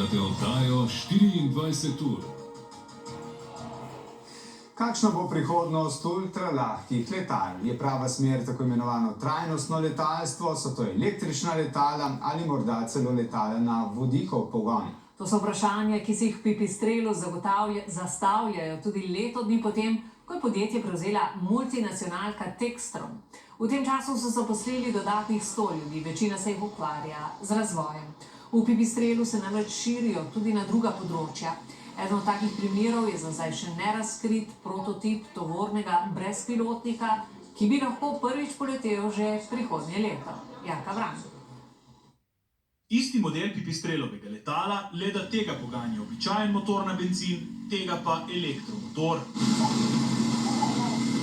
da te oddajo 24 ur. Kakšna bo prihodnost ultralahkih letal? Je prava smer tako imenovano trajnostno letalstvo, so to električna letala ali morda celo letala na vodikov pogon? To so vprašanja, ki si jih v Pipistrelu zastavljajo tudi leto dni potem, ko je podjetje prevzela multinacionalka Textron. V tem času so zaposlili dodatnih 100 ljudi, večina se jih ukvarja z razvojem. V Pipistrelu se namreč širijo tudi na druga področja. Eden od takih primerov je za zdaj še nerazkrit prototip tovornega brezpilotnika, ki bi lahko prvič poletel že prihodnje leto. Jaka Vran. Isti model Pipistrelovega letala, le da tega poganja običajen motor na bencin, tega pa elektromotor.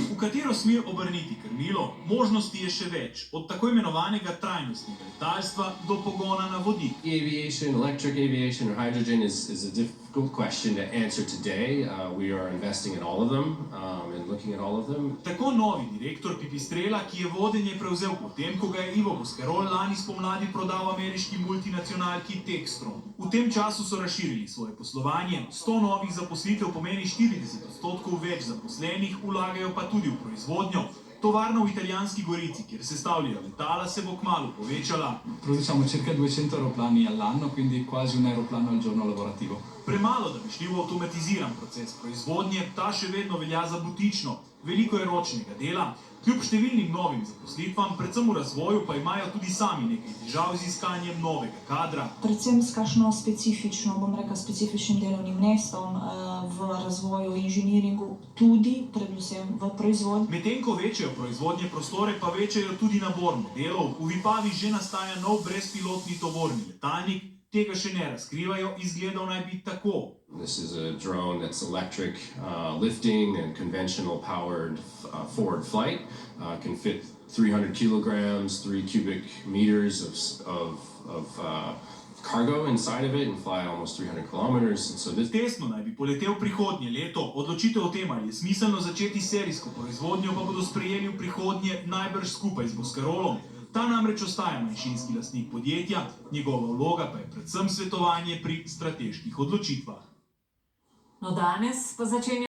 V katero smer obrniti krmilo, možnosti je še več, od tako imenovanega trajnostnega letalstva do pogona na vodik. Aviation, electric aviation or hydrogen is a difficult question to answer today. We are investing in all of them and looking at all of them. Tako novi direktor Pipistrela, ki je vodenje prevzel potem, ko ga je Ivo Boscarol lani spomladi prodal ameriški multinacionalki Textron. V tem času so razširili svoje poslovanje, 100 novih zaposlitev pomeni 40% več zaposlenih, vlagajo pa tudi v proizvodnjo. Tovarna v Italijanski Gorici, kjer sestavljajo letala, se bo kmalu povečala. Produciamo circa 200 aeroplani all'anno, quindi quasi un aeroplano al giorno lavorativo. Premalo, da bi šli v avtomatiziran proces proizvodnje, ta še vedno velja za butično. Veliko je ročnega dela, kljub številnim novim zaposlitvam, predvsem v razvoju, pa imajo tudi sami nekaj težav z iskanjem novega kadra. Predvsem s kakšno specifično, specifičnim delovnim mestom v razvoju, inženiringu, tudi, predvsem v proizvodnji. Medtem ko večajo proizvodnje prostore, pa večajo tudi nabor modelov. V Vipavi že nastaja nov brezpilotni tovorni letalnik, tega še ne razkrivajo, izgledal naj bi tako. This is a drone that's electric lifting and conventional powered forward flight. Can fit 300 kilograms, 3 cubic meters of cargo inside of it and fly almost 300 kilometers. And so this Tesno naj bi poletel prihodnje leto. Odločitev o tem, ali je smiselno začeti serijsko proizvodnjo, pa bodo sprejeli v prihodnje najbrž skupaj z Boscarolom. Ta namreč ostaja manjšinski lastnik podjetja, njegova vloga pa je predvsem svetovanje pri strateških odločitvah. No, danes pa začenja